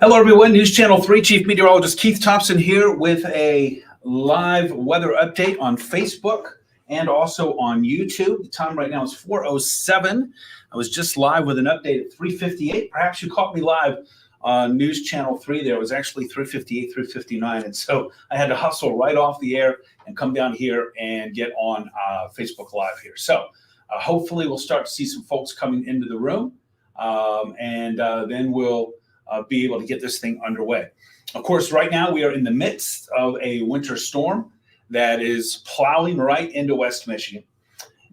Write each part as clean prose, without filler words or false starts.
Hello, everyone. News Channel 3 Chief Meteorologist Keith Thompson here with a live weather update on Facebook and also on YouTube. The time right now is 4:07. I was just live with an update at 3:58. Perhaps you caught me live on News Channel 3 there. It was actually 3:58, 3:59. And so I had to hustle right off the air and come down here and get on Facebook Live here. So hopefully we'll start to see some folks coming into the room and then we'll be able to get this thing underway. Of course, right now we are in the midst of a winter storm that is plowing right into West Michigan.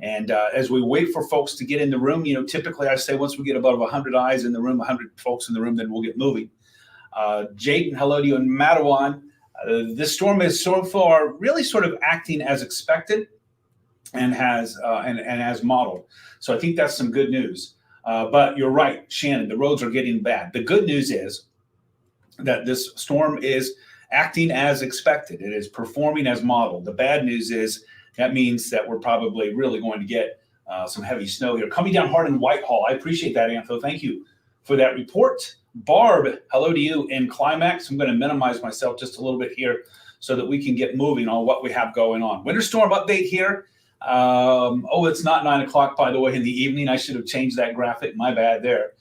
And as we wait for folks to get in the room, you know, typically I say once we get above 100 eyes in the room, 100 folks in the room, then we'll get moving. Jaden, hello to you in Matawan. This storm is so far really sort of acting as expected and has and as modeled. So I think that's some good news. But you're right, Shannon, the roads are getting bad. The good news is that this storm is acting as expected. It is performing as modeled. The bad news is that means that we're probably really going to get some heavy snow here. Coming down hard in Whitehall. I appreciate that, Antho. Thank you for that report. Barb, hello to you in Climax. I'm going to minimize myself just a little bit here so that we can get moving on what we have going on. Winter storm update here. It's not 9 o'clock, by the way, in the evening. I should have changed that graphic. My bad there.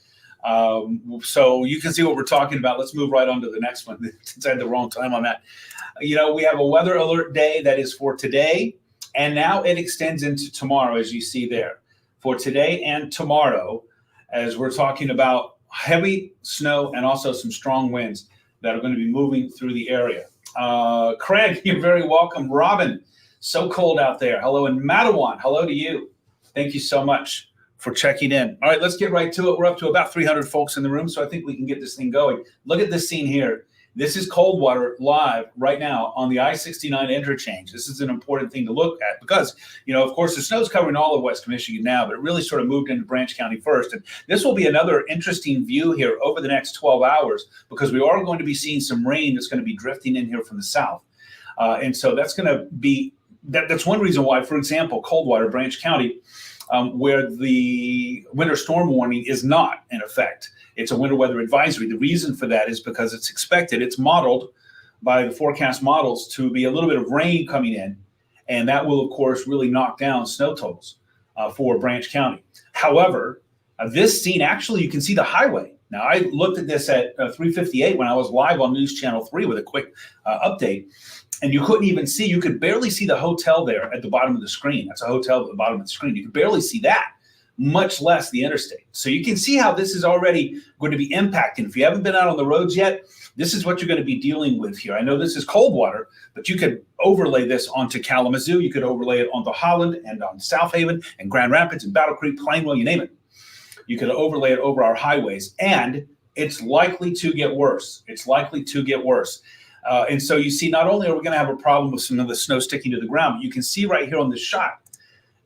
So you can see what we're talking about. Let's move right on to the next one since I had the wrong time on that. You know, we have a weather alert day that is for today, and now it extends into tomorrow, as you see there. For today and tomorrow, as we're talking about heavy snow and also some strong winds that are going to be moving through the area. Craig, you're very welcome. Robin, so cold out there. Hello in Matawan. Hello to you. Thank you so much for checking in. All right, let's get right to it. We're up to about 300 folks in the room, so I think we can get this thing going. Look at this scene here. This is Coldwater live right now on the I-69 interchange. This is an important thing to look at because, you know, of course, the snow's covering all of West Michigan now, but it really sort of moved into Branch County first. And this will be another interesting view here over the next 12 hours because we are going to be seeing some rain that's going to be drifting in here from the south. And so that's going to be that's one reason why, for example, Coldwater, Branch County, where the winter storm warning is not in effect. It's a winter weather advisory. The reason for that is because it's expected. It's modeled by the forecast models to be a little bit of rain coming in, and that will, of course, really knock down snow totals for Branch County. However, this scene, actually, you can see the highway. Now, I looked at this at 3:58 when I was live on News Channel 3 with a quick update. And you couldn't even see, you could barely see the hotel there at the bottom of the screen. That's a hotel at the bottom of the screen. You could barely see that, much less the interstate. So you can see how this is already going to be impacting. If you haven't been out on the roads yet, this is what you're going to be dealing with here. I know this is Coldwater, but you could overlay this onto Kalamazoo. You could overlay it onto Holland and on South Haven and Grand Rapids and Battle Creek, Plainwell, you name it. You could overlay it over our highways, and it's likely to get worse. It's likely to get worse. And so you see, not only are we going to have a problem with some of the snow sticking to the ground, but you can see right here on this shot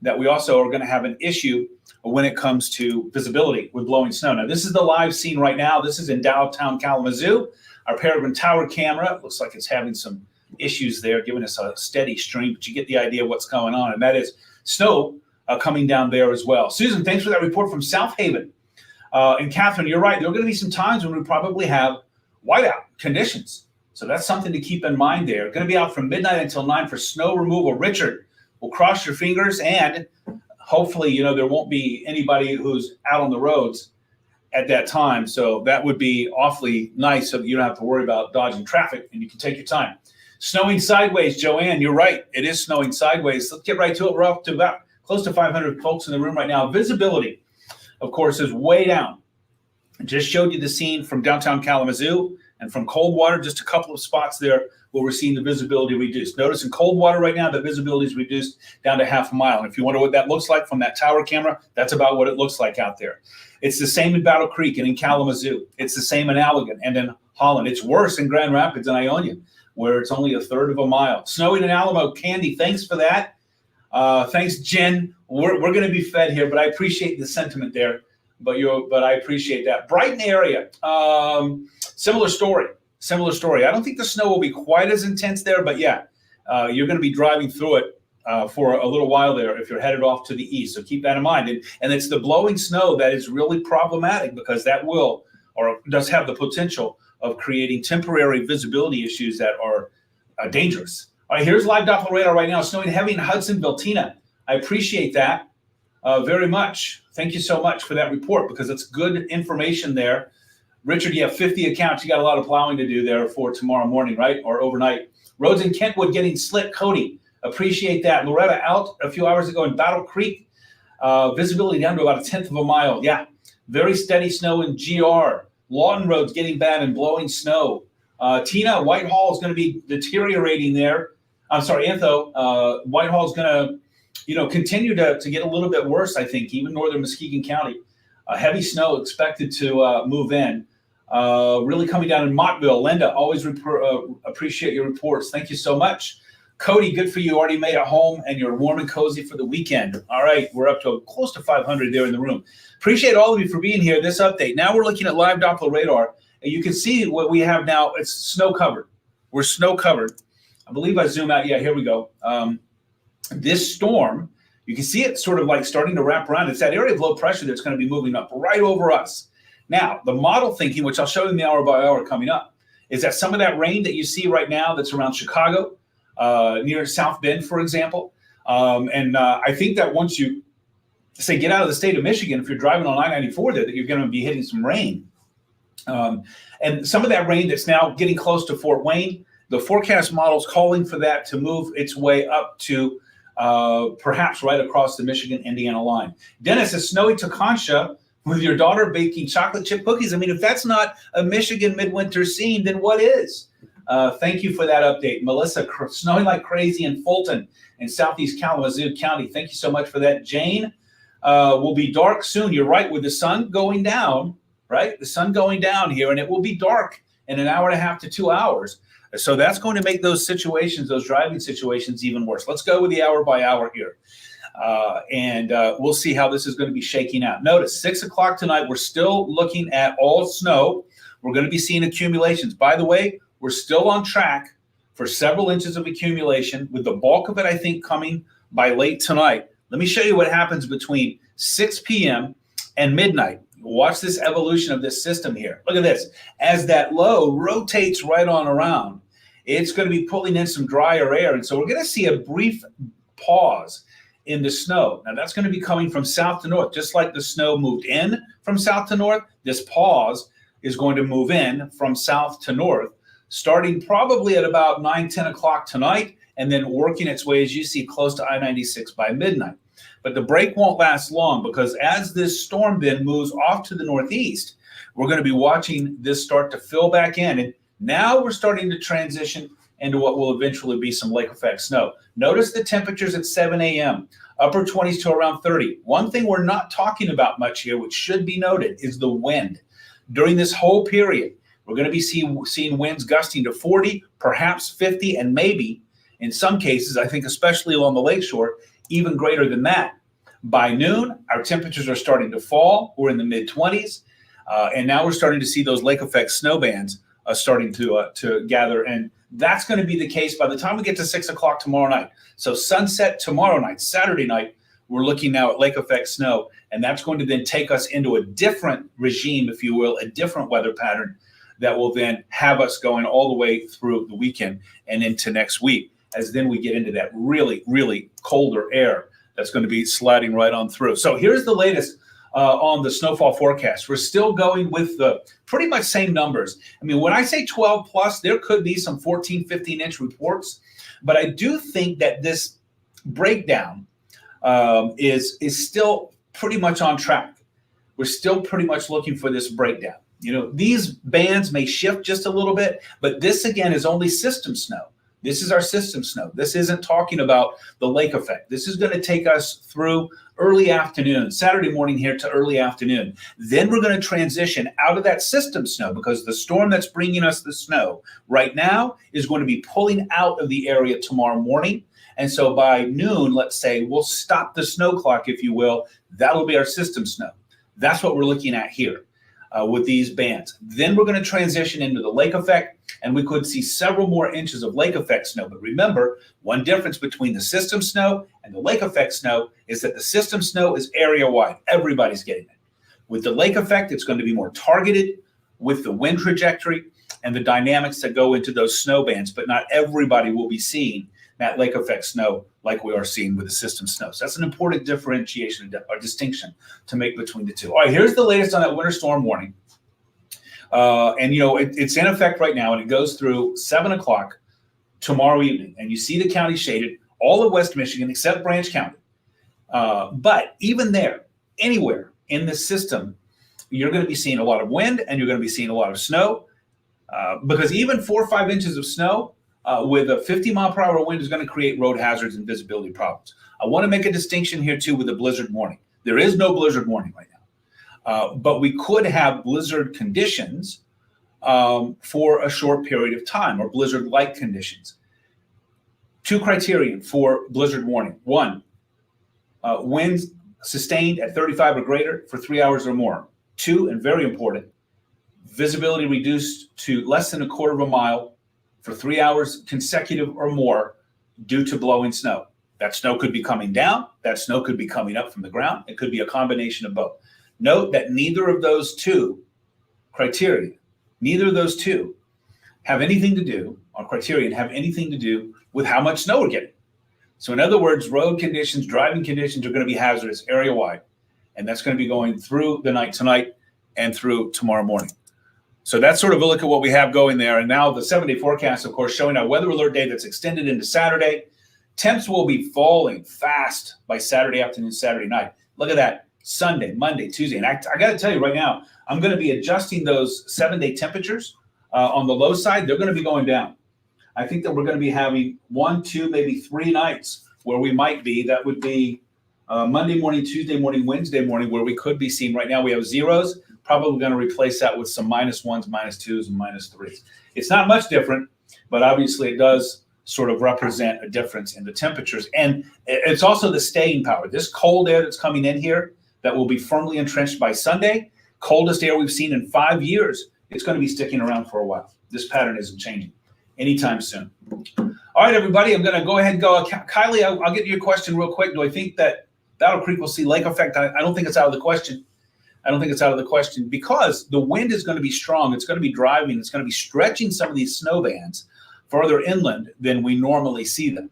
that we also are going to have an issue when it comes to visibility with blowing snow. Now, this is the live scene right now. This is in downtown Kalamazoo. Our Peregrine Tower camera looks like it's having some issues there, giving us a steady stream, but you get the idea of what's going on, and that is snow coming down there as well. Susan, thanks for that report from South Haven. And Catherine, you're right. There are going to be some times when we probably have whiteout conditions. So that's something to keep in mind there. Going to be out from midnight until 9 for snow removal. Richard, will cross your fingers, and hopefully, you know, there won't be anybody who's out on the roads at that time. So that would be awfully nice so that you don't have to worry about dodging traffic and you can take your time. Snowing sideways, Joanne, you're right. It is snowing sideways. Let's get right to it. We're up to about close to 500 folks in the room right now. Visibility, of course, is way down. I just showed you the scene from downtown Kalamazoo. And from Coldwater, just a couple of spots there where we're seeing the visibility reduced. Notice in Coldwater right now, the visibility is reduced down to half a mile. And if you wonder what that looks like from that tower camera, that's about what it looks like out there. It's the same in Battle Creek and in Kalamazoo. It's the same in Allegan and in Holland. It's worse in Grand Rapids and Ionia, where it's only a third of a mile. Snowing in Alamo. Candy, thanks for that. Thanks, Jen. We're going to be fed here, but I appreciate the sentiment there. But I appreciate that. Brighton area, similar story. I don't think the snow will be quite as intense there, but yeah, you're going to be driving through it for a little while there if you're headed off to the east. So keep that in mind. And it's the blowing snow that is really problematic because that will or does have the potential of creating temporary visibility issues that are dangerous. All right, here's live Doppler radar right now. Snowing heavy in Hudsonville. Tina, I appreciate that very much. Thank you so much for that report, because it's good information there. Richard, you have 50 accounts. You got a lot of plowing to do there for tomorrow morning, right? Or overnight. Roads in Kentwood getting slick. Cody, appreciate that. Loretta out a few hours ago in Battle Creek. Visibility down to about 1/10 of a mile. Yeah, very steady snow in GR. Lawton Road's getting bad and blowing snow. Tina, Whitehall is going to be deteriorating there. I'm sorry, Antho. Whitehall is going to, continue to get a little bit worse, I think, even northern Muskegon County. Heavy snow expected to move in. Really coming down in Montville. Linda, always appreciate your reports. Thank you so much. Cody, good for you. Already made it home and you're warm and cozy for the weekend. All right, we're up to close to 500 there in the room. Appreciate all of you for being here. This update. Now we're looking at live Doppler radar, and you can see what we have now. It's snow covered. We're snow covered. I believe I zoom out. Yeah, here we go. This storm, you can see it sort of like starting to wrap around. It's that area of low pressure that's going to be moving up right over us. Now, the model thinking, which I'll show you in the hour by hour coming up, is that some of that rain that you see right now that's around Chicago, near South Bend, for example. I think that once you, say, get out of the state of Michigan, if you're driving on I-94 there, that you're going to be hitting some rain. And some of that rain that's now getting close to Fort Wayne, the forecast model's calling for that to move its way up to perhaps right across the Michigan-Indiana line. Dennis, it's snowy Tocansha with your daughter baking chocolate chip cookies. I mean, if that's not a Michigan midwinter scene, then what is? Thank you for that update. Melissa, snowing like crazy in Fulton in southeast Kalamazoo County. Thank you so much for that. Jane, will be dark soon. You're right, with the sun going down, right? The sun going down here, and it will be dark in an hour and a half to 2 hours. So that's going to make those situations, those driving situations, even worse. Let's go with the hour by hour here. And we'll see how this is going to be shaking out. Notice 6 o'clock tonight, we're still looking at all snow. We're going to be seeing accumulations. By the way, we're still on track for several inches of accumulation, with the bulk of it, I think, coming by late tonight. Let me show you what happens between 6 p.m. and midnight. Watch this evolution of this system here. Look at this. As that low rotates right on around, it's going to be pulling in some drier air. And so we're going to see a brief pause in the snow. Now, that's going to be coming from south to north. Just like the snow moved in from south to north, this pause is going to move in from south to north, starting probably at about 9, 10 o'clock tonight, and then working its way, as you see, close to I-96 by midnight. But the break won't last long, because as this storm then moves off to the northeast, we're going to be watching this start to fill back in. And now we're starting to transition into what will eventually be some lake effect snow. Notice the temperatures at 7 a.m., upper 20s to around 30. One thing we're not talking about much here, which should be noted, is the wind. During this whole period, we're going to be seeing winds gusting to 40, perhaps 50, and maybe, in some cases, I think especially along the lakeshore, even greater than that. By noon, our temperatures are starting to fall. We're in the mid-20s, and now we're starting to see those lake effect snow bands starting to gather, and that's going to be the case by the time we get to 6 o'clock tomorrow night. So sunset tomorrow night, Saturday night, we're looking now at lake effect snow, and that's going to then take us into a different regime, if you will, a different weather pattern that will then have us going all the way through the weekend and into next week, as then we get into that really, really colder air that's going to be sliding right on through. So here's the latest on the snowfall forecast. We're still going with the pretty much same numbers. I mean, when I say 12 plus, there could be some 14, 15-inch reports, but I do think that this breakdown is still pretty much on track. We're still pretty much looking for this breakdown. You know, these bands may shift just a little bit, but this, again, is only system snow. This is our system snow. This isn't talking about the lake effect. This is going to take us through early afternoon, Saturday morning here to early afternoon. Then we're going to transition out of that system snow, because the storm that's bringing us the snow right now is going to be pulling out of the area tomorrow morning. And so by noon, let's say, we'll stop the snow clock, if you will. That'll be our system snow. That's what we're looking at here with these bands. Then we're going to transition into the lake effect, and we could see several more inches of lake effect snow. But remember, one difference between the system snow and the lake effect snow is that the system snow is area wide. Everybody's getting it. With the lake effect, it's going to be more targeted with the wind trajectory, and the dynamics that go into those snow bands, but not everybody will be seeing that lake effect snow like we are seeing with the system snow. So that's an important differentiation or distinction to make between the two. All right, here's the latest on that winter storm warning. And, you know, it's in effect right now, and it goes through 7 o'clock tomorrow evening. And you see the county shaded, all of West Michigan except Branch County. But even there, anywhere in the system, you're going to be seeing a lot of wind and you're going to be seeing a lot of snow, because even 4 or 5 inches of snow with a 50-mile-per-hour wind is going to create road hazards and visibility problems. I want to make a distinction here, too, with the blizzard warning. There is no blizzard warning right now, but we could have blizzard conditions for a short period of time, or blizzard-like conditions. 2 criteria for blizzard warning. 1, winds sustained at 35 or greater for 3 hours or more. 2, and very important, visibility reduced to less than a quarter of a mile for 3 hours consecutive or more due to blowing snow. That snow could be coming down. That snow could be coming up from the ground. It could be a combination of both. Note that neither of those 2 criteria, neither of those 2 have anything to do, or criterion have anything to do with how much snow we're getting. So in other words, road conditions, driving conditions are going to be hazardous area-wide. And that's going to be going through the night tonight and through tomorrow morning. So that's sort of a look at what we have going there. And now the 7-day forecast, of course, showing our weather alert day that's extended into Saturday. Temps will be falling fast by Saturday afternoon, Saturday night. Look at that. Sunday, Monday, Tuesday. And I got to tell you right now, I'm going to be adjusting those 7-day temperatures on the low side. They're going to be going down. I think that we're going to be having 1, 2, maybe 3 nights where we might be. That would be Monday morning, Tuesday morning, Wednesday morning, where we could be seeing right now. We have zeros. Probably going to replace that with some -1s, -2s, and -3s. It's not much different, but obviously it does sort of represent a difference in the temperatures. And it's also the staying power. This cold air that's coming in here that will be firmly entrenched by Sunday, coldest air we've seen in 5 years, it's going to be sticking around for a while. This pattern isn't changing anytime soon. All right, everybody, I'm going to go ahead and go. Kylie, I'll get you a question real quick. Do I think that Battle Creek will see lake effect? I don't think it's out of the question. I don't think it's out of the question because the wind is going to be strong. It's going to be driving. It's going to be stretching some of these snow bands further inland than we normally see them.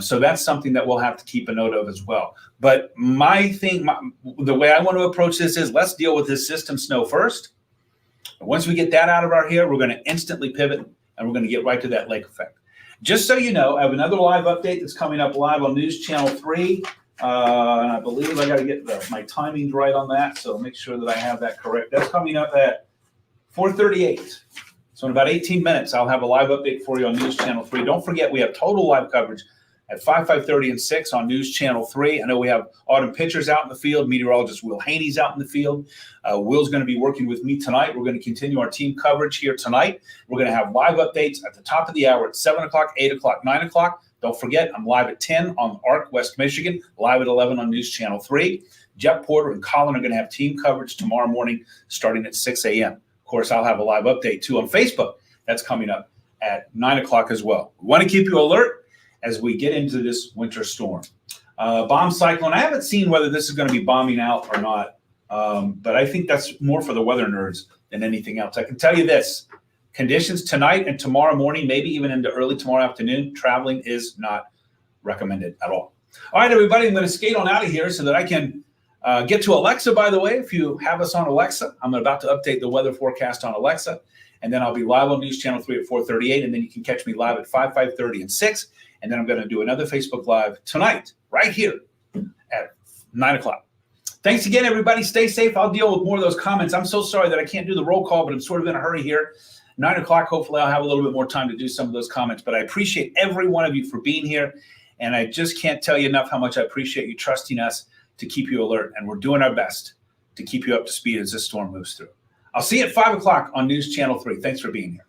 So that's something that we'll have to keep a note of as well. But the way I want to approach this is let's deal with this system snow first. Once we get that out of our hair, we're going to instantly pivot and we're going to get right to that lake effect. Just so you know, I have another live update that's coming up live on News Channel 3. And I believe I got to get my timings right on that, so make sure that I have that correct. That's coming up at 4:38. So in about 18 minutes, I'll have a live update for you on News Channel 3. Don't forget, we have total live coverage at 5, 5:30, and 6 on News Channel 3. I know we have autumn pitchers out in the field. Meteorologist Will Haney's out in the field. Will's going to be working with me tonight. We're going to continue our team coverage here tonight. We're going to have live updates at the top of the hour at 7 o'clock, 8 o'clock, 9 o'clock. Don't forget, I'm live at 10 on ARC West Michigan, live at 11 on News Channel 3. Jeff Porter and Colin are going to have team coverage tomorrow morning starting at 6 a.m. Of course, I'll have a live update, too, on Facebook. That's coming up at 9 o'clock as well. We want to keep you alert as we get into this winter storm. Bomb cyclone, I haven't seen whether this is going to be bombing out or not, but I think that's more for the weather nerds than anything else. I can tell you this. Conditions tonight and tomorrow morning, maybe even into early tomorrow afternoon, traveling is not recommended at all. All right, everybody, I'm going to skate on out of here so that I can get to Alexa, by the way. If you have us on Alexa, I'm about to update the weather forecast on Alexa, and then I'll be live on News Channel 3 at 4:38, and then you can catch me live at 5, 5:30, and 6, and then I'm going to do another Facebook Live tonight, right here at 9 o'clock. Thanks again, everybody. Stay safe. I'll deal with more of those comments. I'm so sorry that I can't do the roll call, but I'm sort of in a hurry here. 9 o'clock, hopefully I'll have a little bit more time to do some of those comments. But I appreciate every one of you for being here. And I just can't tell you enough how much I appreciate you trusting us to keep you alert. And we're doing our best to keep you up to speed as this storm moves through. I'll see you at 5 o'clock on News Channel 3. Thanks for being here.